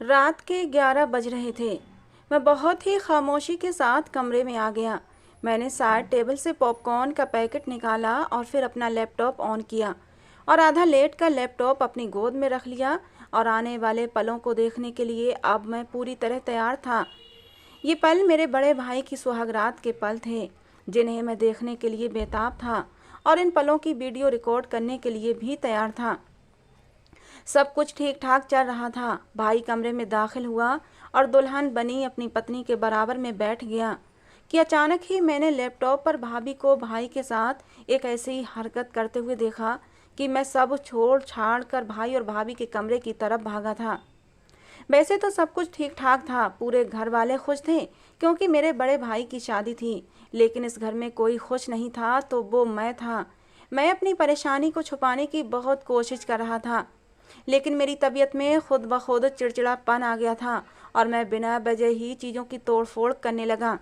रात के 11 बज रहे थे। मैं बहुत ही खामोशी के साथ कमरे में आ गया। मैंने साइड टेबल से पॉपकॉर्न का पैकेट निकाला और फिर अपना लैपटॉप ऑन किया और आधा लेट कर लैपटॉप अपनी गोद में रख लिया और आने वाले पलों को देखने के लिए अब मैं पूरी तरह तैयार था। ये पल मेरे बड़े भाई की सुहागरात के पल थे, जिन्हें मैं देखने के लिए बेताब था और इन पलों की वीडियो रिकॉर्ड करने के लिए भी तैयार था। सब कुछ ठीक ठाक चल रहा था। भाई कमरे में दाखिल हुआ और दुल्हन बनी अपनी पत्नी के बराबर में बैठ गया कि अचानक ही मैंने लैपटॉप पर भाभी को भाई के साथ एक ऐसी हरकत करते हुए देखा कि मैं सब छोड़ छाड़ कर भाई और भाभी के कमरे की तरफ भागा था। वैसे तो सब कुछ ठीक ठाक था, पूरे घर वाले खुश थे क्योंकि मेरे बड़े भाई की शादी थी, लेकिन इस घर में कोई खुश नहीं था तो वो मैं था। मैं अपनी परेशानी को छुपाने की बहुत कोशिश कर रहा था, लेकिन मेरी तबीयत में खुद ब खुद चिड़चिड़ापन आ गया था और मैं बिना वजह ही चीज़ों की तोड़फोड़ करने लगा।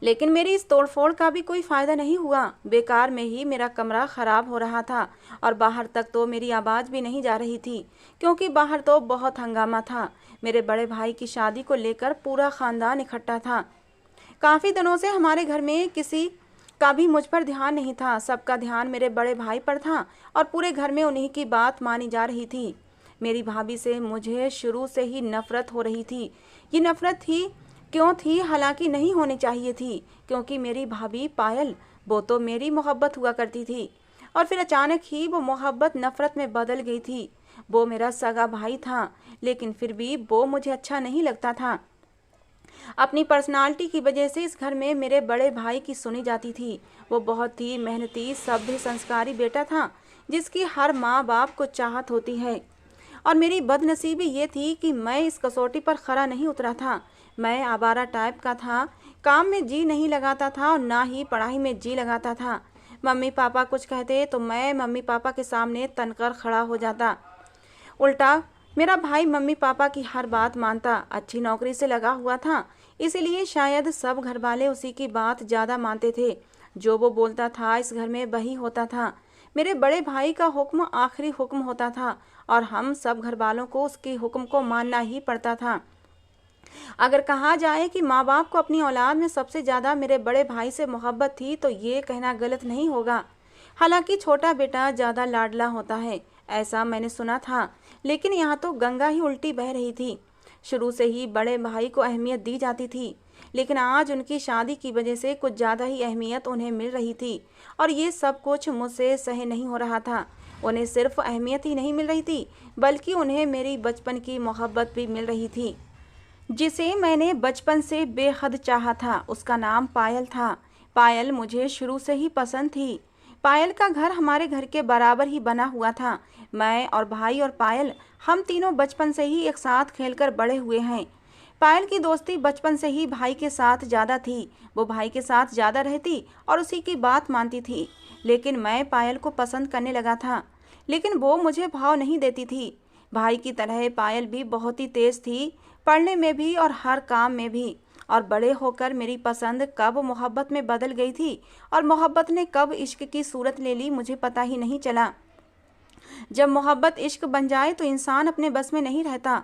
लेकिन मेरी इस तोड़फोड़ का भी कोई फ़ायदा नहीं हुआ। बेकार में ही मेरा कमरा ख़राब हो रहा था और बाहर तक तो मेरी आवाज़ भी नहीं जा रही थी क्योंकि बाहर तो बहुत हंगामा था। मेरे बड़े भाई की शादी को लेकर पूरा ख़ानदान इकट्ठा था। काफ़ी दिनों से हमारे घर में किसी का भी मुझ पर ध्यान नहीं था। सबका ध्यान मेरे बड़े भाई पर था और पूरे घर में उन्हीं की बात मानी जा रही थी। मेरी भाभी से मुझे शुरू से ही नफ़रत हो रही थी। ये नफ़रत थी क्यों थी, हालांकि नहीं होनी चाहिए थी, क्योंकि मेरी भाभी पायल, वो तो मेरी मोहब्बत हुआ करती थी और फिर अचानक ही वो मोहब्बत नफ़रत में बदल गई थी। वो मेरा सगा भाई था, लेकिन फिर भी वो मुझे अच्छा नहीं लगता था। अपनी पर्सनालिटी की वजह से इस घर में मेरे बड़े भाई की सुनी जाती थी। वो बहुत ही मेहनती, सभ्य, संस्कारी बेटा था जिसकी हर माँ बाप को चाहत होती है। और मेरी बदनसीबी ये थी कि मैं इस कसौटी पर खरा नहीं उतरा था। मैं आवारा टाइप का था, काम में जी नहीं लगाता था और ना ही पढ़ाई में जी लगाता था। मम्मी पापा कुछ कहते तो मैं मम्मी पापा के सामने तनकर खड़ा हो जाता। उल्टा मेरा भाई मम्मी पापा की हर बात मानता। अच्छी नौकरी से लगा हुआ था, इसीलिए शायद सब घर वाले उसी की बात ज़्यादा मानते थे। जो वो बोलता था इस घर में वही होता था। मेरे बड़े भाई का हुक्म आखिरी हुक्म होता था और हम सब घर वालों को उसके हुक्म को मानना ही पड़ता था। अगर कहा जाए कि माँ बाप को अपनी औलाद में सबसे ज़्यादा मेरे बड़े भाई से मोहब्बत थी तो ये कहना गलत नहीं होगा। हालांकि छोटा बेटा ज़्यादा लाडला होता है, ऐसा मैंने सुना था, लेकिन यहाँ तो गंगा ही उल्टी बह रही थी। शुरू से ही बड़े भाई को अहमियत दी जाती थी, लेकिन आज उनकी शादी की वजह से कुछ ज़्यादा ही अहमियत उन्हें मिल रही थी और ये सब कुछ मुझसे सह नहीं हो रहा था। उन्हें सिर्फ अहमियत ही नहीं मिल रही थी, बल्कि उन्हें मेरी बचपन की मोहब्बत भी मिल रही थी, जिसे मैंने बचपन से बेहद चाहा था। उसका नाम पायल था। पायल मुझे शुरू से ही पसंद थी। पायल का घर हमारे घर के बराबर ही बना हुआ था। मैं और भाई और पायल, हम तीनों बचपन से ही एक साथ खेलकर बड़े हुए हैं। पायल की दोस्ती बचपन से ही भाई के साथ ज़्यादा थी। वो भाई के साथ ज़्यादा रहती और उसी की बात मानती थी। लेकिन मैं पायल को पसंद करने लगा था, लेकिन वो मुझे भाव नहीं देती थी। भाई की तरह पायल भी बहुत ही तेज़ थी, पढ़ने में भी और हर काम में भी। और बड़े होकर मेरी पसंद कब मोहब्बत में बदल गई थी और मोहब्बत ने कब इश्क की सूरत ले ली, मुझे पता ही नहीं चला। जब मोहब्बत इश्क बन जाए तो इंसान अपने बस में नहीं रहता,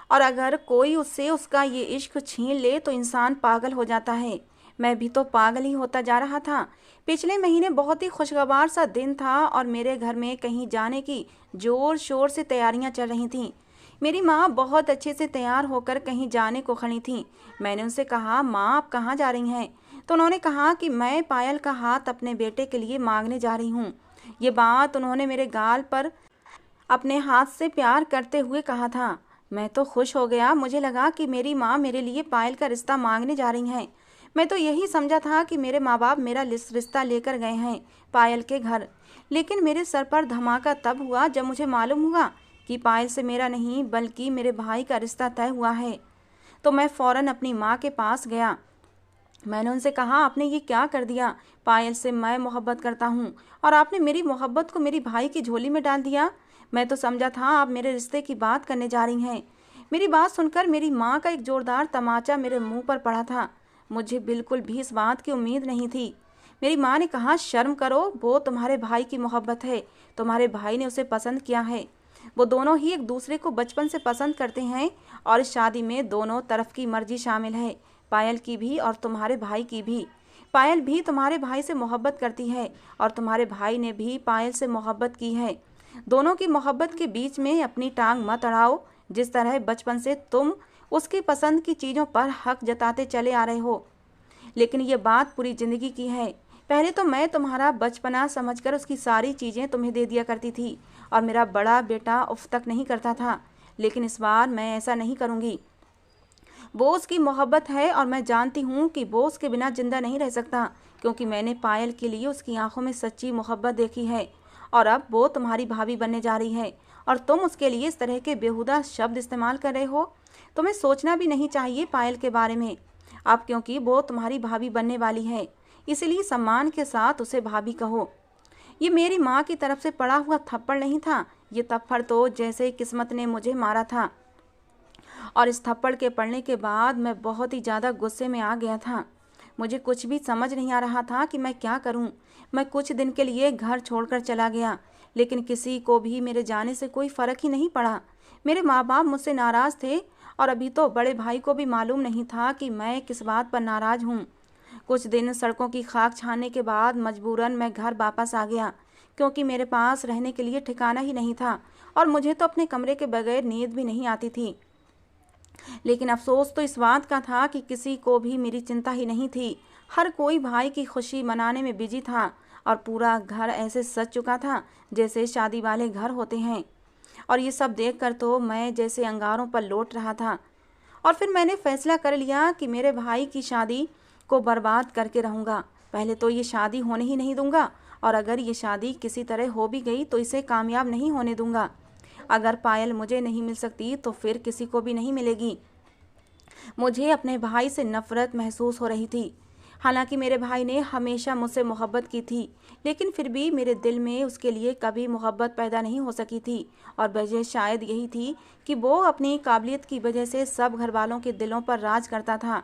और अगर कोई उससे उसका ये इश्क छीन ले तो इंसान पागल हो जाता है। मैं भी तो पागल ही होता जा रहा था। पिछले महीने बहुत ही खुशगवार सा दिन था और मेरे घर में कहीं जाने की जोर शोर से तैयारियां चल रही थीं। मेरी माँ बहुत अच्छे से तैयार होकर कहीं जाने को खड़ी थीं। मैंने उनसे कहा, माँ आप कहाँ जा रही हैं? तो उन्होंने कहा कि मैं पायल का हाथ अपने बेटे के लिए मांगने जा रही हूँ। ये बात उन्होंने मेरे गाल पर अपने हाथ से प्यार करते हुए कहा था। मैं तो खुश हो गया। मुझे लगा कि मेरी माँ मेरे लिए पायल का रिश्ता मांगने जा रही हैं। मैं तो यही समझा था कि मेरे माँ बाप मेरा रिश्ता लेकर गए हैं पायल के घर। लेकिन मेरे सर पर धमाका तब हुआ जब मुझे मालूम हुआ कि पायल से मेरा नहीं बल्कि मेरे भाई का रिश्ता तय हुआ है। तो मैं फ़ौरन अपनी माँ के पास गया। मैंने उनसे कहा, आपने ये क्या कर दिया? पायल से मैं मोहब्बत करता हूँ और आपने मेरी मोहब्बत को मेरी भाई की झोली में डाल दिया। मैं तो समझा था आप मेरे रिश्ते की बात करने जा रही हैं। मेरी बात सुनकर मेरी माँ का एक जोरदार तमाचा मेरे मुंह पर पड़ा था। मुझे बिल्कुल भी इस बात की उम्मीद नहीं थी। मेरी माँ ने कहा, शर्म करो, वो तुम्हारे भाई की मोहब्बत है, तुम्हारे भाई ने उसे पसंद किया है। वो दोनों ही एक दूसरे को बचपन से पसंद करते हैं और इस शादी में दोनों तरफ की मर्जी शामिल है, पायल की भी और तुम्हारे भाई की भी। पायल भी तुम्हारे भाई से मोहब्बत करती है और तुम्हारे भाई ने भी पायल से मोहब्बत की है। दोनों की मोहब्बत के बीच में अपनी टांग मत अड़ाओ। जिस तरह बचपन से तुम उसकी पसंद की चीज़ों पर हक जताते चले आ रहे हो, लेकिन ये बात पूरी ज़िंदगी की है। पहले तो मैं तुम्हारा बचपना समझकर उसकी सारी चीज़ें तुम्हें दे दिया करती थी और मेरा बड़ा बेटा उफ तक नहीं करता था, लेकिन इस बार मैं ऐसा नहीं करूँगी। वो उसकी मोहब्बत है और मैं जानती हूँ कि वो उसके बिना जिंदा नहीं रह सकता, क्योंकि मैंने पायल के लिए उसकी आंखों में सच्ची मोहब्बत देखी है। और अब वो तुम्हारी भाभी बनने जा रही है और तुम उसके लिए इस तरह के बेहुदा शब्द इस्तेमाल कर रहे हो। तुम्हें सोचना भी नहीं चाहिए पायल के बारे में अब, क्योंकि वो तुम्हारी भाभी बनने वाली है, इसलिए सम्मान के साथ उसे भाभी कहो। ये मेरी माँ की तरफ से पड़ा हुआ थप्पड़ नहीं था, ये थप्पड़ तो जैसे किस्मत ने मुझे मारा था। और इस थप्पड़ के पड़ने के बाद मैं बहुत ही ज़्यादा गुस्से में आ गया था। मुझे कुछ भी समझ नहीं आ रहा था कि मैं क्या करूं। मैं कुछ दिन के लिए घर छोड़कर चला गया, लेकिन किसी को भी मेरे जाने से कोई फ़र्क ही नहीं पड़ा। मेरे माँ बाप मुझसे नाराज़ थे और अभी तो बड़े भाई को भी मालूम नहीं था कि मैं किस बात पर नाराज़ हूँ। कुछ दिन सड़कों की खाक छानने के बाद मजबूरन मैं घर वापस आ गया, क्योंकि मेरे पास रहने के लिए ठिकाना ही नहीं था और मुझे तो अपने कमरे के बगैर नींद भी नहीं आती थी। लेकिन अफसोस तो इस बात का था कि किसी को भी मेरी चिंता ही नहीं थी। हर कोई भाई की खुशी मनाने में बिजी था और पूरा घर ऐसे सज चुका था जैसे शादी वाले घर होते हैं। और ये सब देखकर तो मैं जैसे अंगारों पर लौट रहा था। और फिर मैंने फैसला कर लिया कि मेरे भाई की शादी को बर्बाद करके रहूँगा। पहले तो ये शादी होने ही नहीं दूंगा, और अगर ये शादी किसी तरह हो भी गई तो इसे कामयाब नहीं होने दूंगा। अगर पायल मुझे नहीं मिल सकती तो फिर किसी को भी नहीं मिलेगी। मुझे अपने भाई से नफरत महसूस हो रही थी। हालांकि मेरे भाई ने हमेशा मुझसे मोहब्बत की थी, लेकिन फिर भी मेरे दिल में उसके लिए कभी मोहब्बत पैदा नहीं हो सकी थी। और वजह शायद यही थी कि वो अपनी काबिलियत की वजह से सब घर वालों के दिलों पर राज करता था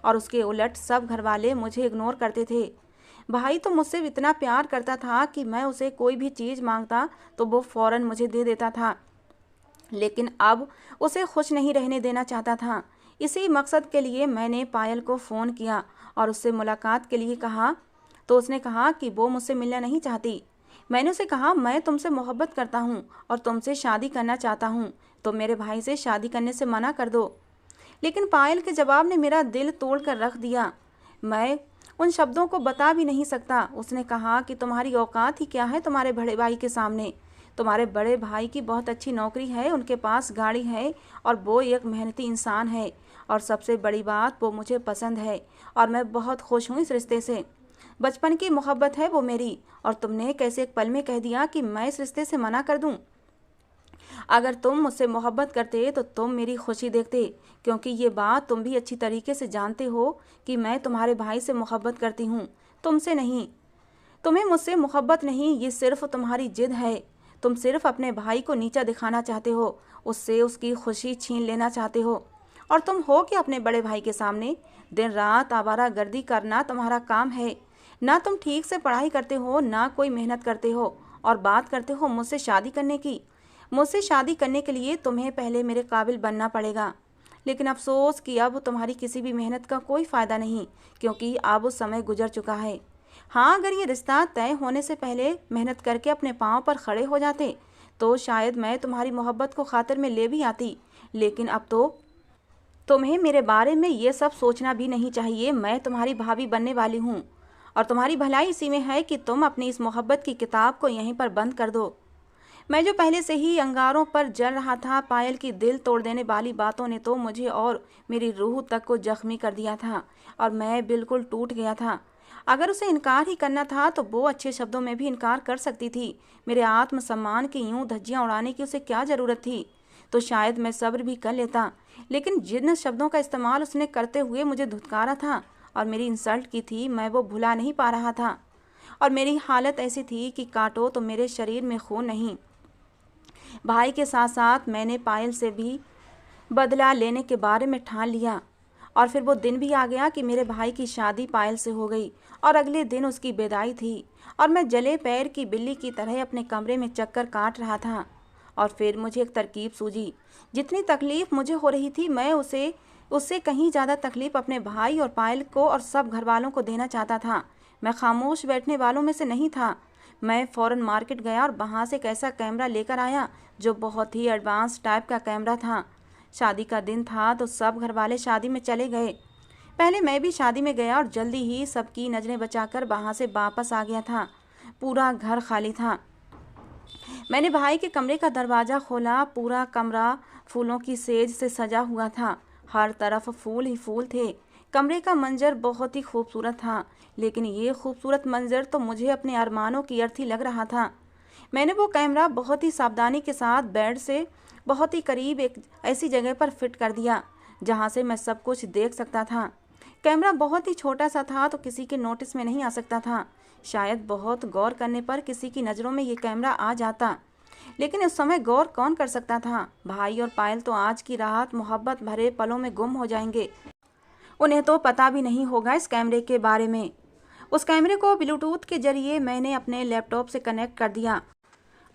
और उसके उलट सब घर वाले मुझे इग्नोर करते थे। भाई तो मुझसे इतना प्यार करता था कि मैं उसे कोई भी चीज़ मांगता तो वो फ़ौरन मुझे दे देता था, लेकिन अब उसे खुश नहीं रहने देना चाहता था। इसी मकसद के लिए मैंने पायल को फ़ोन किया और उससे मुलाकात के लिए कहा, तो उसने कहा कि वो मुझसे मिलना नहीं चाहती। मैंने उसे कहा, मैं तुमसे मोहब्बत करता हूँ और तुमसे शादी करना चाहता हूँ, तो मेरे भाई से शादी करने से मना कर दो। लेकिन पायल के जवाब ने मेरा दिल तोड़ कर रख दिया। मैं उन शब्दों को बता भी नहीं सकता। उसने कहा कि तुम्हारी औकात ही क्या है तुम्हारे बड़े भाई के सामने। तुम्हारे बड़े भाई की बहुत अच्छी नौकरी है, उनके पास गाड़ी है और वो एक मेहनती इंसान है, और सबसे बड़ी बात वो मुझे पसंद है और मैं बहुत खुश हूँ इस रिश्ते से। बचपन की मोहब्बत है वो मेरी, और तुमने कैसे एक पल में कह दिया कि मैं इस रिश्ते से मना कर दूँ। अगर तुम मुझसे मोहब्बत करते तो तुम मेरी खुशी देखते, क्योंकि ये बात तुम भी अच्छी तरीके से जानते हो कि मैं तुम्हारे भाई से मोहब्बत करती हूँ, तुमसे नहीं। तुम्हें मुझसे मोहब्बत नहीं, ये सिर्फ तुम्हारी जिद है। तुम सिर्फ अपने भाई को नीचा दिखाना चाहते हो, उससे उसकी खुशी छीन लेना चाहते हो। और तुम हो कि अपने बड़े भाई के सामने दिन रात आवारागर्दी करना तुम्हारा काम है। ना तुम ठीक से पढ़ाई करते हो, ना कोई मेहनत करते हो, और बात करते हो मुझसे शादी करने की। मुझसे शादी करने के लिए तुम्हें पहले मेरे काबिल बनना पड़ेगा। लेकिन अफसोस कि अब तुम्हारी किसी भी मेहनत का कोई फ़ायदा नहीं, क्योंकि अब उस समय गुजर चुका है। हाँ, अगर ये रिश्ता तय होने से पहले मेहनत करके अपने पाँव पर खड़े हो जाते तो शायद मैं तुम्हारी मोहब्बत को खातिर में ले भी आती, लेकिन अब तो तुम्हें मेरे बारे में ये सब सोचना भी नहीं चाहिए। मैं तुम्हारी भाभी बनने वाली हूँ और तुम्हारी भलाई इसी में है कि तुम अपनी इस मोहब्बत की किताब को यहीं पर बंद कर दो। मैं जो पहले से ही अंगारों पर जल रहा था, पायल की दिल तोड़ देने वाली बातों ने तो मुझे और मेरी रूह तक को जख्मी कर दिया था और मैं बिल्कुल टूट गया था। अगर उसे इनकार ही करना था तो वो अच्छे शब्दों में भी इनकार कर सकती थी। मेरे आत्मसम्मान की यूं धज्जियां उड़ाने की उसे क्या ज़रूरत थी? तो शायद मैं सब्र भी कर लेता, लेकिन जिन शब्दों का इस्तेमाल उसने करते हुए मुझे धुतकारा था और मेरी इंसल्ट की थी, मैं वो भुला नहीं पा रहा था। और मेरी हालत ऐसी थी कि काटो तो मेरे शरीर में खून नहीं। भाई के साथ साथ मैंने पायल से भी बदला लेने के बारे में ठान लिया। और फिर वो दिन भी आ गया कि मेरे भाई की शादी पायल से हो गई और अगले दिन उसकी विदाई थी और मैं जले पैर की बिल्ली की तरह अपने कमरे में चक्कर काट रहा था। और फिर मुझे एक तरकीब सूझी। जितनी तकलीफ़ मुझे हो रही थी, मैं उससे कहीं ज़्यादा तकलीफ़ अपने भाई और पायल को और सब घर वालों को देना चाहता था। मैं खामोश बैठने वालों में से नहीं था। मैं फ़ौरन मार्केट गया और वहाँ से एक ऐसा कैमरा लेकर आया जो बहुत ही एडवांस टाइप का कैमरा था। शादी का दिन था तो सब घर वाले शादी में चले गए। पहले मैं भी शादी में गया और जल्दी ही सबकी नज़रें बचाकर वहाँ से वापस आ गया था। पूरा घर खाली था। मैंने भाई के कमरे का दरवाज़ा खोला। पूरा कमरा फूलों की सेज से सजा हुआ था। हर तरफ फूल ही फूल थे। कमरे का मंजर बहुत ही खूबसूरत था, लेकिन ये खूबसूरत मंजर तो मुझे अपने अरमानों की अर्थी लग रहा था। मैंने वो कैमरा बहुत ही सावधानी के साथ बेड से बहुत ही करीब एक ऐसी जगह पर फिट कर दिया जहाँ से मैं सब कुछ देख सकता था। कैमरा बहुत ही छोटा सा था तो किसी के नोटिस में नहीं आ सकता था। शायद बहुत गौर करने पर किसी की नज़रों में ये कैमरा आ जाता, लेकिन उस समय गौर कौन कर सकता था। भाई और पायल तो आज की रात मोहब्बत भरे पलों में गुम हो जाएंगे। उन्हें तो पता भी नहीं होगा इस कैमरे के बारे में। उस कैमरे को ब्लूटूथ के जरिए मैंने अपने लैपटॉप से कनेक्ट कर दिया।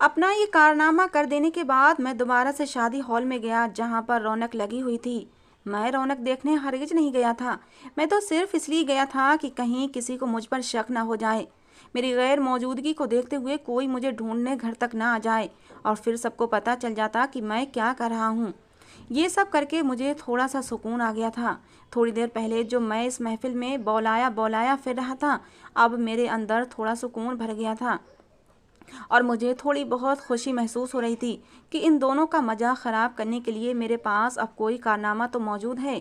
अपना ये कारनामा कर देने के बाद मैं दोबारा से शादी हॉल में गया जहाँ पर रौनक लगी हुई थी। मैं रौनक देखने हरगिज नहीं गया था। मैं तो सिर्फ इसलिए गया था कि कहीं किसी को मुझ पर शक ना हो जाए, मेरी गैर मौजूदगी को देखते हुए कोई मुझे ढूंढने घर तक ना आ जाए और फिर सबको पता चल जाता कि मैं क्या कर रहा हूँ। ये सब करके मुझे थोड़ा सा सुकून आ गया था। थोड़ी देर पहले जो मैं इस महफिल में बौलाया बौलाया फिर रहा था, अब मेरे अंदर थोड़ा सुकून भर गया था और मुझे थोड़ी बहुत खुशी महसूस हो रही थी कि इन दोनों का मज़ाक ख़राब करने के लिए मेरे पास अब कोई कारनामा तो मौजूद है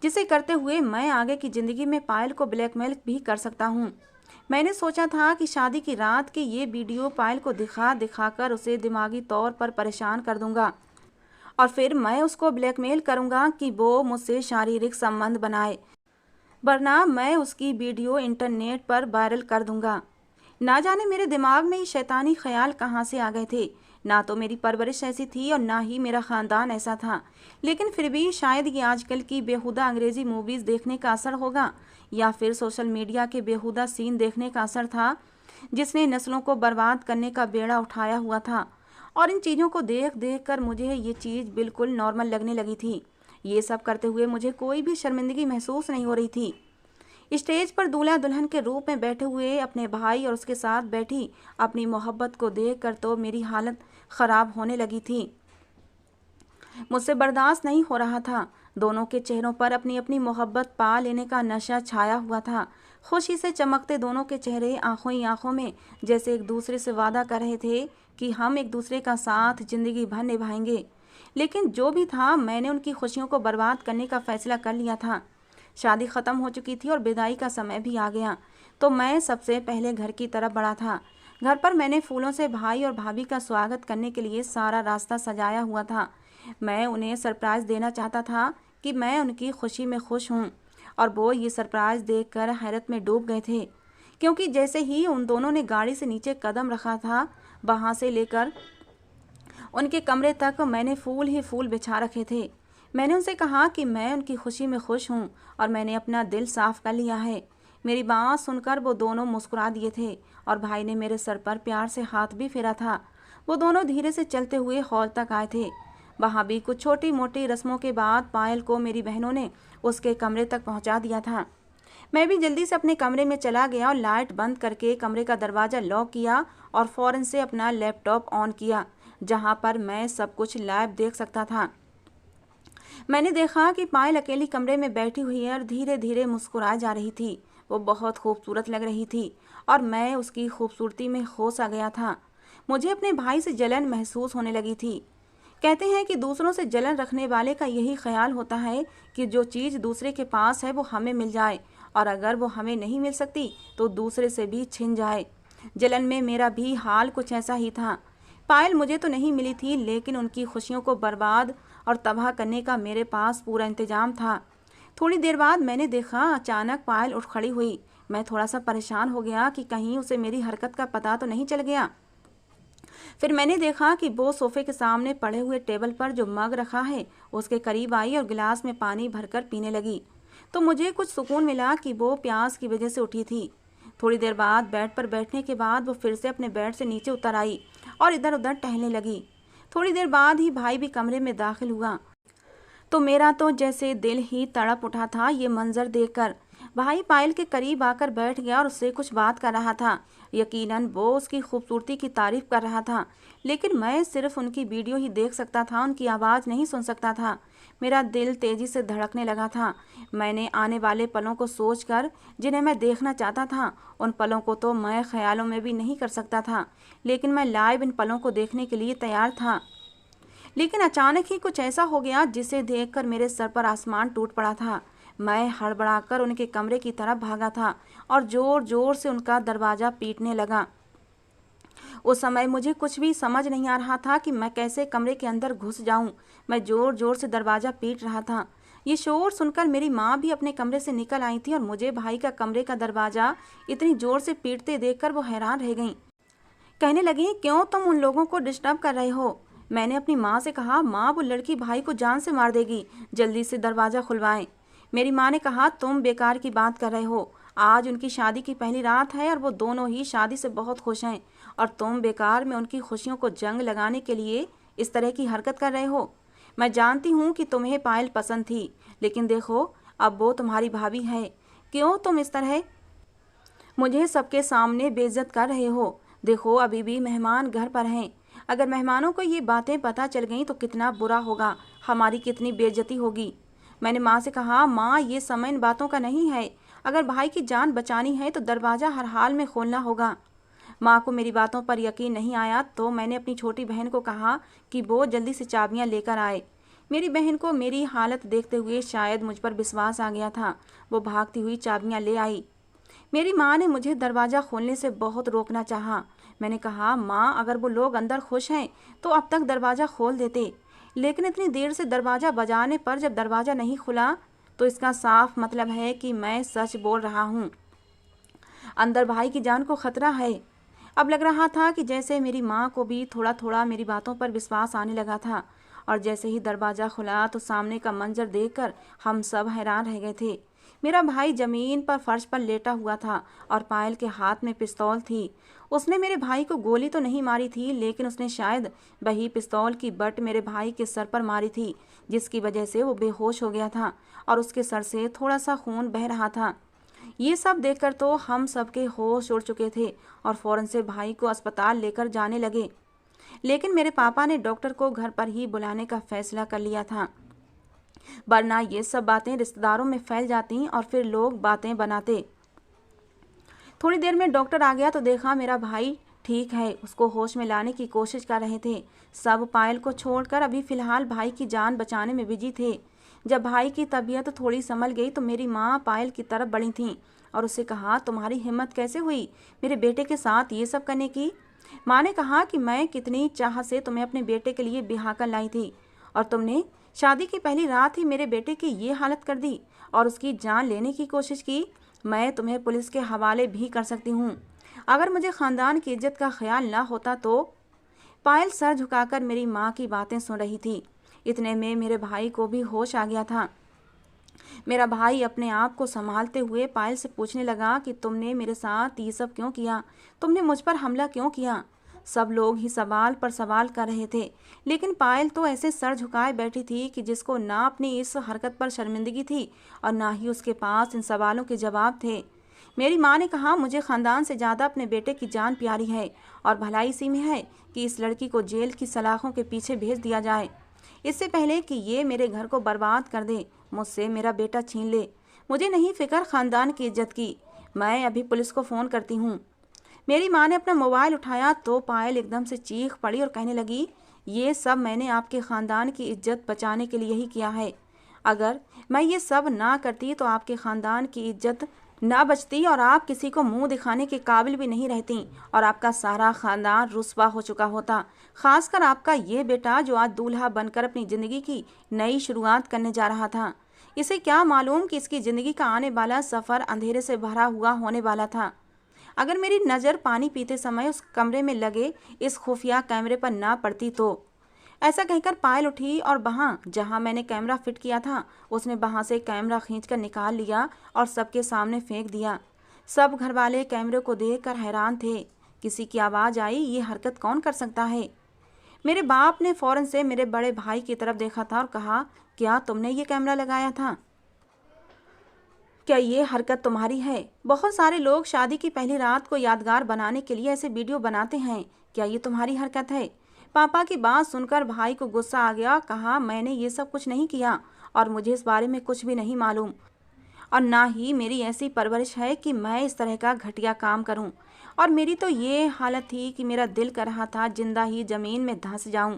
जिसे करते हुए मैं आगे की ज़िंदगी में पायल को ब्लैकमेल भी कर सकता हूँ। मैंने सोचा था कि शादी की रात के ये वीडियो पायल को दिखा दिखाकर उसे दिमागी तौर पर परेशान कर दूंगा और फिर मैं उसको ब्लैकमेल करूंगा कि वो मुझसे शारीरिक संबंध बनाए, वरना मैं उसकी वीडियो इंटरनेट पर वायरल कर दूंगा। ना जाने मेरे दिमाग में ये शैतानी ख्याल कहाँ से आ गए थे। ना तो मेरी परवरिश ऐसी थी और ना ही मेरा ख़ानदान ऐसा था, लेकिन फिर भी शायद ये आजकल की बेहुदा अंग्रेज़ी मूवीज़ देखने का असर होगा या फिर सोशल मीडिया के बेहुदा सीन देखने का असर था जिसने नस्लों को बर्बाद करने का बेड़ा उठाया हुआ था। और इन चीज़ों को देख देख कर मुझे ये चीज़ बिल्कुल नॉर्मल लगने लगी थी। ये सब करते हुए मुझे कोई भी शर्मिंदगी महसूस नहीं हो रही थी। स्टेज पर दूल्हा दुल्हन के रूप में बैठे हुए अपने भाई और उसके साथ बैठी अपनी मोहब्बत को देखकर तो मेरी हालत ख़राब होने लगी थी। मुझसे बर्दाश्त नहीं हो रहा था। दोनों के चेहरों पर अपनी अपनी मोहब्बत पा लेने का नशा छाया हुआ था। खुशी से चमकते दोनों के चेहरे आंखों ही आंखों में जैसे एक दूसरे से वादा कर रहे थे कि हम एक दूसरे का साथ जिंदगी भर निभाएंगे। लेकिन जो भी था, मैंने उनकी खुशियों को बर्बाद करने का फैसला कर लिया था। शादी ख़त्म हो चुकी थी और विदाई का समय भी आ गया, तो मैं सबसे पहले घर की तरफ बढ़ा था। घर पर मैंने फूलों से भाई और भाभी का स्वागत करने के लिए सारा रास्ता सजाया हुआ था। मैं उन्हें सरप्राइज़ देना चाहता था कि मैं उनकी खुशी में खुश हूँ, और वो ये सरप्राइज़ देखकर हैरत में डूब गए थे, क्योंकि जैसे ही उन दोनों ने गाड़ी से नीचे कदम रखा था, वहाँ से लेकर उनके कमरे तक मैंने फूल ही फूल बिछा रखे थे। मैंने उनसे कहा कि मैं उनकी खुशी में खुश हूँ और मैंने अपना दिल साफ कर लिया है। मेरी बात सुनकर वो दोनों मुस्कुरा दिए थे और भाई ने मेरे सर पर प्यार से हाथ भी फेरा था। वो दोनों धीरे से चलते हुए हॉल तक आए थे। वहाँ भी कुछ छोटी मोटी रस्मों के बाद पायल को मेरी बहनों ने उसके कमरे तक पहुँचा दिया था। मैं भी जल्दी से अपने कमरे में चला गया और लाइट बंद करके कमरे का दरवाज़ा लॉक किया और फ़ौरन से अपना लैपटॉप ऑन किया, जहाँ पर मैं सब कुछ लाइव देख सकता था। मैंने देखा कि पायल अकेली कमरे में बैठी हुई है और धीरे धीरे मुस्कुरा जा रही थी। वो बहुत खूबसूरत लग रही थी और मैं उसकी खूबसूरती में खो सा गया था। मुझे अपने भाई से जलन महसूस होने लगी थी। कहते हैं कि दूसरों से जलन रखने वाले का यही ख्याल होता है कि जो चीज़ दूसरे के पास है वो हमें मिल जाए, और अगर वो हमें नहीं मिल सकती तो दूसरे से भी छिन जाए। जलन में मेरा भी हाल कुछ ऐसा ही था। पायल मुझे तो नहीं मिली थी, लेकिन उनकी खुशियों को बर्बाद और तबाह करने का मेरे पास पूरा इंतजाम था। थोड़ी देर बाद मैंने देखा अचानक पायल उठ खड़ी हुई। मैं थोड़ा सा परेशान हो गया कि कहीं उसे मेरी हरकत का पता तो नहीं चल गया। फिर मैंने देखा कि वो सोफे के सामने पड़े हुए टेबल पर जो मग रखा है उसके करीब आई और गिलास में पानी भरकर पीने लगी। तो मुझे कुछ सुकून मिला कि वो प्यास की वजह से उठी थी। थोड़ी देर बाद बेड पर बैठने के बाद वो फिर से अपने बेड से नीचे उतर आई और इधर उधर टहलने लगी। थोड़ी देर बाद ही भाई भी कमरे में दाखिल हुआ तो मेरा तो जैसे दिल ही तड़प उठा था ये मंजर देखकर। भाई पायल के करीब आकर बैठ गया और उससे कुछ बात कर रहा था। यकीनन वो उसकी खूबसूरती की तारीफ कर रहा था, लेकिन मैं सिर्फ उनकी वीडियो ही देख सकता था, उनकी आवाज़ नहीं सुन सकता था। मेरा दिल तेजी से धड़कने लगा था। मैंने आने वाले पलों को सोचकर, जिन्हें मैं देखना चाहता था, उन पलों को तो मैं ख्यालों में भी नहीं कर सकता था, लेकिन मैं लाइव इन पलों को देखने के लिए तैयार था। लेकिन अचानक ही कुछ ऐसा हो गया जिसे देखकर मेरे सर पर आसमान टूट पड़ा था। मैं हड़बड़ाकर उनके कमरे की तरफ भागा था और जोर जोर से उनका दरवाज़ा पीटने लगा। उस समय मुझे कुछ भी समझ नहीं आ रहा था कि मैं कैसे कमरे के अंदर घुस जाऊं। मैं जोर जोर से दरवाज़ा पीट रहा था। ये शोर सुनकर मेरी माँ भी अपने कमरे से निकल आई थी और मुझे भाई का कमरे का दरवाज़ा इतनी जोर से पीटते देखकर वो हैरान रह गईं। कहने लगी, क्यों तुम उन लोगों को डिस्टर्ब कर रहे हो? मैंने अपनी माँ से कहा, माँ वो लड़की भाई को जान से मार देगी, जल्दी से दरवाज़ा खुलवाएं। मेरी माँ ने कहा, तुम बेकार की बात कर रहे हो, आज उनकी शादी की पहली रात है और वो दोनों ही शादी से बहुत खुश हैं, और तुम बेकार में उनकी खुशियों को जंग लगाने के लिए इस तरह की हरकत कर रहे हो। मैं जानती हूँ कि तुम्हें पायल पसंद थी, लेकिन देखो अब वो तुम्हारी भाभी है, क्यों तुम इस तरह मुझे सबके सामने बेइज्जत कर रहे हो? देखो अभी भी मेहमान घर पर हैं, अगर मेहमानों को ये बातें पता चल गईं तो कितना बुरा होगा, हमारी कितनी बेइज्जती होगी। मैंने माँ से कहा, माँ ये समय इन बातों का नहीं है, अगर भाई की जान बचानी है तो दरवाज़ा हर हाल में खोलना होगा। माँ को मेरी बातों पर यकीन नहीं आया तो मैंने अपनी छोटी बहन को कहा कि वो जल्दी से चाबियाँ लेकर आए। मेरी बहन को मेरी हालत देखते हुए शायद मुझ पर विश्वास आ गया था। वो भागती हुई चाबियाँ ले आई। मेरी माँ ने मुझे दरवाज़ा खोलने से बहुत रोकना चाहा। मैंने कहा, माँ अगर वो लोग अंदर खुश हैं तो अब तक दरवाज़ा खोल देते, लेकिन इतनी देर से दरवाज़ा बजाने पर जब दरवाज़ा नहीं खुला तो इसका साफ मतलब है कि मैं सच बोल रहा हूँ। अंदर भाई की जान को खतरा है। अब लग रहा था कि जैसे मेरी माँ को भी थोड़ा थोड़ा मेरी बातों पर विश्वास आने लगा था, और जैसे ही दरवाज़ा खुला तो सामने का मंजर देखकर हम सब हैरान रह गए थे। मेरा भाई जमीन पर फर्श पर लेटा हुआ था और पायल के हाथ में पिस्तौल थी। उसने मेरे भाई को गोली तो नहीं मारी थी, लेकिन उसने शायद वही पिस्तौल की बट मेरे भाई के सर पर मारी थी, जिसकी वजह से वो बेहोश हो गया था और उसके सर से थोड़ा सा खून बह रहा था। ये सब देखकर तो हम सबके होश उड़ चुके थे और फौरन से भाई को अस्पताल लेकर जाने लगे, लेकिन मेरे पापा ने डॉक्टर को घर पर ही बुलाने का फैसला कर लिया था, वरना ये सब बातें रिश्तेदारों में फैल जाती और फिर लोग बातें बनाते। थोड़ी देर में डॉक्टर आ गया तो देखा मेरा भाई ठीक है, उसको होश में लाने की कोशिश कर रहे थे। सब पायल को छोड़कर अभी फ़िलहाल भाई की जान बचाने में बिजी थे। जब भाई की तबीयत थोड़ी संभल गई तो मेरी माँ पायल की तरफ बढ़ी थी और उससे कहा, तुम्हारी हिम्मत कैसे हुई मेरे बेटे के साथ ये सब करने की? माँ ने कहा कि मैं कितनी चाह से तुम्हें अपने बेटे के लिए ब्याह कर लाई थी और तुमने शादी की पहली रात ही मेरे बेटे की ये हालत कर दी और उसकी जान लेने की कोशिश की। मैं तुम्हें पुलिस के हवाले भी कर सकती हूँ अगर मुझे ख़ानदान की इज्जत का ख्याल ना होता तो। पायल सर झुकाकर मेरी माँ की बातें सुन रही थी। इतने में मेरे भाई को भी होश आ गया था। मेरा भाई अपने आप को संभालते हुए पायल से पूछने लगा कि तुमने मेरे साथ ये सब क्यों किया, तुमने मुझ पर हमला क्यों किया? सब लोग ही सवाल पर सवाल कर रहे थे, लेकिन पायल तो ऐसे सर झुकाए बैठी थी कि जिसको ना अपनी इस हरकत पर शर्मिंदगी थी और ना ही उसके पास इन सवालों के जवाब थे। मेरी माँ ने कहा, मुझे ख़ानदान से ज़्यादा अपने बेटे की जान प्यारी है और भलाई इसी में है कि इस लड़की को जेल की सलाखों के पीछे भेज दिया जाए, इससे पहले कि ये मेरे घर को बर्बाद कर दे, मुझसे मेरा बेटा छीन ले। मुझे नहीं फिक्र ख़ानदान की इज्जत की, मैं अभी पुलिस को फ़ोन करती हूँ। मेरी माँ ने अपना मोबाइल उठाया तो पायल एकदम से चीख पड़ी और कहने लगी, ये सब मैंने आपके ख़ानदान की इज्जत बचाने के लिए ही किया है। अगर मैं ये सब ना करती तो आपके ख़ानदान की इज्जत ना बचती और आप किसी को मुंह दिखाने के काबिल भी नहीं रहती और आपका सारा ख़ानदान रुस्वा हो चुका होता, ख़ासकर आपका ये बेटा जो आज दूल्हा बनकर अपनी ज़िंदगी की नई शुरुआत करने जा रहा था। इसे क्या मालूम कि इसकी ज़िंदगी का आने वाला सफ़र अंधेरे से भरा हुआ होने वाला था। अगर मेरी नज़र पानी पीते समय उस कमरे में लगे इस खुफिया कैमरे पर ना पड़ती तो। ऐसा कहकर पायल उठी और वहाँ जहाँ मैंने कैमरा फिट किया था उसने वहाँ से कैमरा खींचकर निकाल लिया और सबके सामने फेंक दिया। सब घर वाले कैमरे को देखकर हैरान थे। किसी की आवाज़ आई, ये हरकत कौन कर सकता है? मेरे बाप ने फ़ौरन से मेरे बड़े भाई की तरफ देखा था और कहा, क्या तुमने ये कैमरा लगाया था? क्या ये हरकत तुम्हारी है? बहुत सारे लोग शादी की पहली रात को यादगार बनाने के लिए ऐसे वीडियो बनाते हैं। क्या ये तुम्हारी हरकत है? पापा की बात सुनकर भाई को गुस्सा आ गया। कहा, मैंने ये सब कुछ नहीं किया और मुझे इस बारे में कुछ भी नहीं मालूम, और ना ही मेरी ऐसी परवरिश है कि मैं इस तरह का घटिया काम करूं। और मेरी तो ये हालत थी कि मेरा दिल कर रहा था जिंदा ही ज़मीन में धंस जाऊं।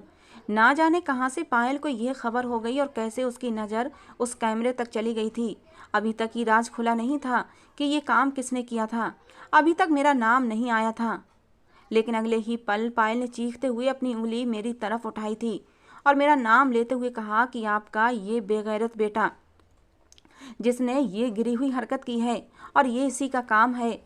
ना जाने कहां से पायल को ये खबर हो गई और कैसे उसकी नज़र उस कैमरे तक चली गई थी। अभी तक ये राज खुला नहीं था कि ये काम किसने किया था। अभी तक मेरा नाम नहीं आया था, लेकिन अगले ही पल पायल ने चीखते हुए अपनी उंगली मेरी तरफ उठाई थी और मेरा नाम लेते हुए कहा कि आपका ये बेगैरत बेटा जिसने ये गिरी हुई हरकत की है, और ये इसी का काम है।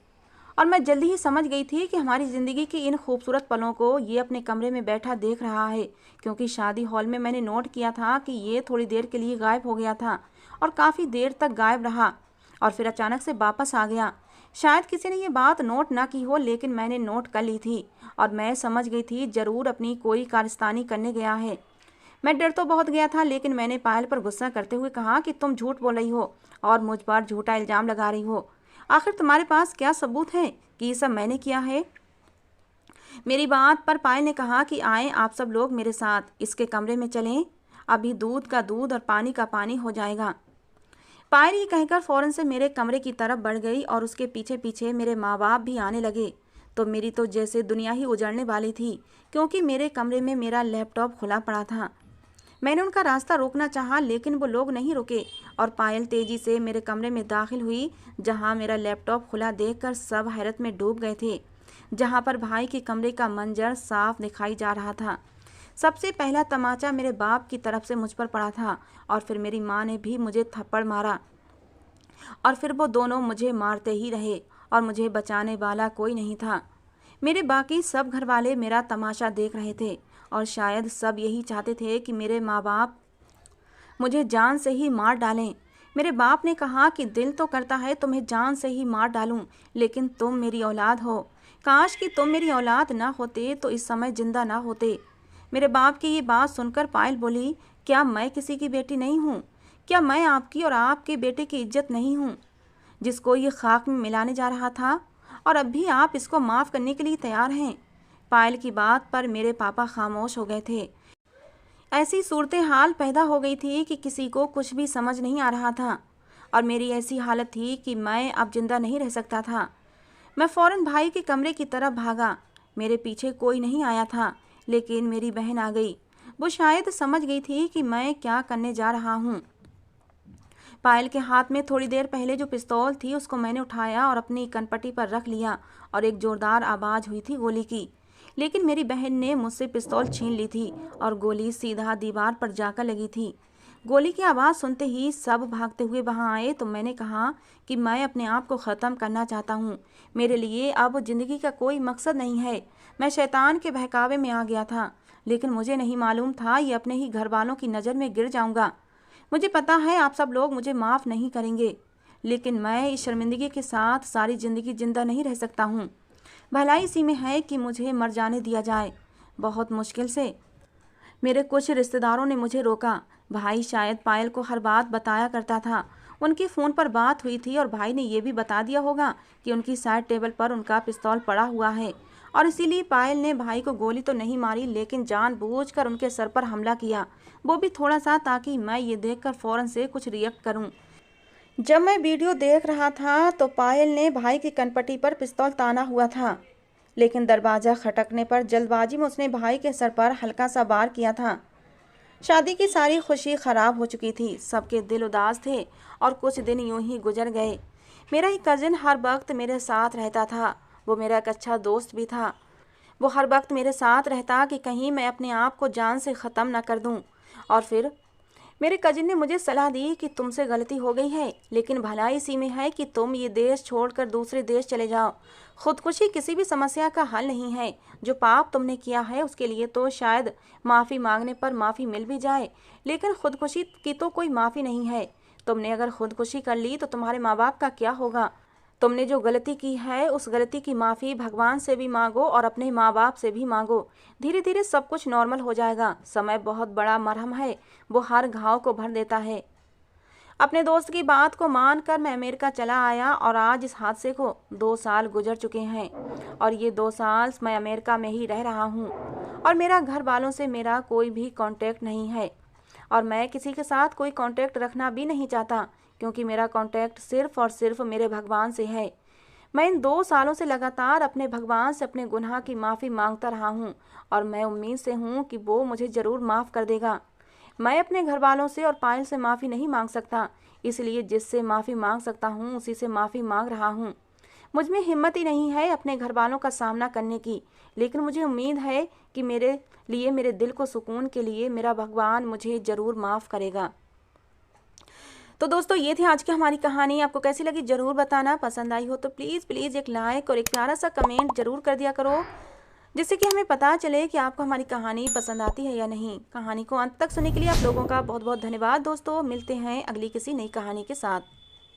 और मैं जल्दी ही समझ गई थी कि हमारी ज़िंदगी की इन खूबसूरत पलों को ये अपने कमरे में बैठा देख रहा है, क्योंकि शादी हॉल में मैंने नोट किया था कि ये थोड़ी देर के लिए गायब हो गया था और काफ़ी देर तक गायब रहा और फिर अचानक से वापस आ गया। शायद किसी ने ये बात नोट ना की हो, लेकिन मैंने नोट कर ली थी और मैं समझ गई थी ज़रूर अपनी कोई कारस्तानी करने गया है। मैं डर तो बहुत गया था, लेकिन मैंने पायल पर गुस्सा करते हुए कहा कि तुम झूठ बोल रही हो और मुझ पर झूठा इल्ज़ाम लगा रही हो। आखिर तुम्हारे पास क्या सबूत है कि ये सब मैंने किया है? मेरी बात पर पायल ने कहा कि आए आप सब लोग मेरे साथ, इसके कमरे में चलें, अभी दूध का दूध और पानी का पानी हो जाएगा। पायल ये कहकर फ़ौरन से मेरे कमरे की तरफ बढ़ गई और उसके पीछे पीछे मेरे माँ बाप भी आने लगे। तो मेरी तो जैसे दुनिया ही उजड़ने वाली थी, क्योंकि मेरे कमरे में मेरा लैपटॉप खुला पड़ा था। मैंने उनका रास्ता रोकना चाहा, लेकिन वो लोग नहीं रुके और पायल तेजी से मेरे कमरे में दाखिल हुई, जहां मेरा लैपटॉप खुला देखकर सब हैरत में डूब गए थे, जहां पर भाई के कमरे का मंजर साफ दिखाई जा रहा था। सबसे पहला तमाचा मेरे बाप की तरफ से मुझ पर पड़ा था और फिर मेरी माँ ने भी मुझे थप्पड़ मारा और फिर वो दोनों मुझे मारते ही रहे और मुझे बचाने वाला कोई नहीं था। मेरे बाकी सब घर वाले मेरा तमाशा देख रहे थे और शायद सब यही चाहते थे कि मेरे माँ बाप मुझे जान से ही मार डालें। मेरे बाप ने कहा कि दिल तो करता है तुम्हें जान से ही मार डालूं, लेकिन तुम मेरी औलाद हो। काश कि तुम मेरी औलाद ना होते तो इस समय जिंदा ना होते। मेरे बाप की ये बात सुनकर पायल बोली, क्या मैं किसी की बेटी नहीं हूँ? क्या मैं आपकी और आपके बेटे की इज्जत नहीं हूँ, जिसको ये खाक में मिलाने जा रहा था, और अब भी आप इसको माफ़ करने के लिए तैयार हैं? पायल की बात पर मेरे पापा खामोश हो गए थे। ऐसी सूरत हाल पैदा हो गई थी कि किसी को कुछ भी समझ नहीं आ रहा था और मेरी ऐसी हालत थी कि मैं अब जिंदा नहीं रह सकता था। मैं फ़ौरन भाई के कमरे की तरफ भागा। मेरे पीछे कोई नहीं आया था, लेकिन मेरी बहन आ गई। वो शायद समझ गई थी कि मैं क्या करने जा रहा हूँ। पायल के हाथ में थोड़ी देर पहले जो पिस्तौल थी उसको मैंने उठाया और अपनी कनपटी पर रख लिया और एक जोरदार आवाज़ हुई थी गोली की, लेकिन मेरी बहन ने मुझसे पिस्तौल छीन ली थी और गोली सीधा दीवार पर जाकर लगी थी। गोली की आवाज़ सुनते ही सब भागते हुए वहां आए तो मैंने कहा कि मैं अपने आप को ख़त्म करना चाहता हूँ। मेरे लिए अब ज़िंदगी का कोई मकसद नहीं है। मैं शैतान के बहकावे में आ गया था, लेकिन मुझे नहीं मालूम था ये अपने ही घर वालों की नज़र में गिर जाऊँगा। मुझे पता है आप सब लोग मुझे माफ़ नहीं करेंगे, लेकिन मैं इस शर्मिंदगी के साथ सारी ज़िंदगी जिंदा नहीं रह सकता हूँ। भलाई इसी में है कि मुझे मर जाने दिया जाए। बहुत मुश्किल से मेरे कुछ रिश्तेदारों ने मुझे रोका। भाई शायद पायल को हर बात बताया करता था। उनकी फ़ोन पर बात हुई थी और भाई ने यह भी बता दिया होगा कि उनकी साइड टेबल पर उनका पिस्तौल पड़ा हुआ है, और इसीलिए पायल ने भाई को गोली तो नहीं मारी, लेकिन जानबूझकर उनके सर पर हमला किया, वो भी थोड़ा सा, ताकि मैं ये देखकर फ़ौरन से कुछ रिएक्ट करूं। जब मैं वीडियो देख रहा था तो पायल ने भाई की कनपटी पर पिस्तौल ताना हुआ था, लेकिन दरवाज़ा खटकने पर जल्दबाजी में उसने भाई के सर पर हल्का सा वार किया था। शादी की सारी खुशी ख़राब हो चुकी थी, सबके दिल उदास थे और कुछ दिन यूं ही गुजर गए। मेरा ही कज़िन हर वक्त मेरे साथ रहता था। वो मेरा एक अच्छा दोस्त भी था। वो हर वक्त मेरे साथ रहता कि कहीं मैं अपने आप को जान से ख़त्म न कर दूं। और फिर मेरे कजिन ने मुझे सलाह दी कि तुमसे गलती हो गई है, लेकिन भलाई इसी में है कि तुम ये देश छोड़कर दूसरे देश चले जाओ। खुदकुशी किसी भी समस्या का हल नहीं है। जो पाप तुमने किया है उसके लिए तो शायद माफ़ी मांगने पर माफ़ी मिल भी जाए, लेकिन खुदकुशी की तो कोई माफ़ी नहीं है। तुमने अगर खुदकुशी कर ली तो तुम्हारे माँ बाप का क्या होगा? तुमने जो गलती की है उस गलती की माफ़ी भगवान से भी मांगो और अपने माँ बाप से भी मांगो। धीरे धीरे सब कुछ नॉर्मल हो जाएगा। समय बहुत बड़ा मरहम है, वो हर घाव को भर देता है। अपने दोस्त की बात को मानकर मैं अमेरिका चला आया और आज इस हादसे को 2 साल गुजर चुके हैं और ये 2 साल मैं अमेरिका में ही रह रहा हूँ और मेरा घर वालों से मेरा कोई भी कांटेक्ट नहीं है और मैं किसी के साथ कोई कांटेक्ट रखना भी नहीं चाहता क्योंकि मेरा कांटेक्ट सिर्फ और सिर्फ मेरे भगवान से है। मैं इन 2 सालों से लगातार अपने भगवान से अपने गुनाह की माफ़ी मांगता रहा हूँ और मैं उम्मीद से हूँ कि वो मुझे ज़रूर माफ़ कर देगा। मैं अपने घर वालों से और पायल से माफ़ी नहीं मांग सकता, इसलिए जिससे माफ़ी मांग सकता हूँ उसी से माफ़ी मांग रहा हूँ। मुझ में हिम्मत ही नहीं है अपने घर वालों का सामना करने की, लेकिन मुझे उम्मीद है कि मेरे लिए, मेरे दिल को सुकून के लिए मेरा भगवान मुझे ज़रूर माफ़ करेगा। तो दोस्तों ये थी आज की हमारी कहानी। आपको कैसी लगी ज़रूर बताना। पसंद आई हो तो प्लीज़ प्लीज़ एक लाइक और एक प्यारा सा कमेंट ज़रूर कर दिया करो, जिससे कि हमें पता चले कि आपको हमारी कहानी पसंद आती है या नहीं। कहानी को अंत तक सुनने के लिए आप लोगों का बहुत बहुत धन्यवाद दोस्तों। मिलते हैं अगली किसी नई कहानी के साथ।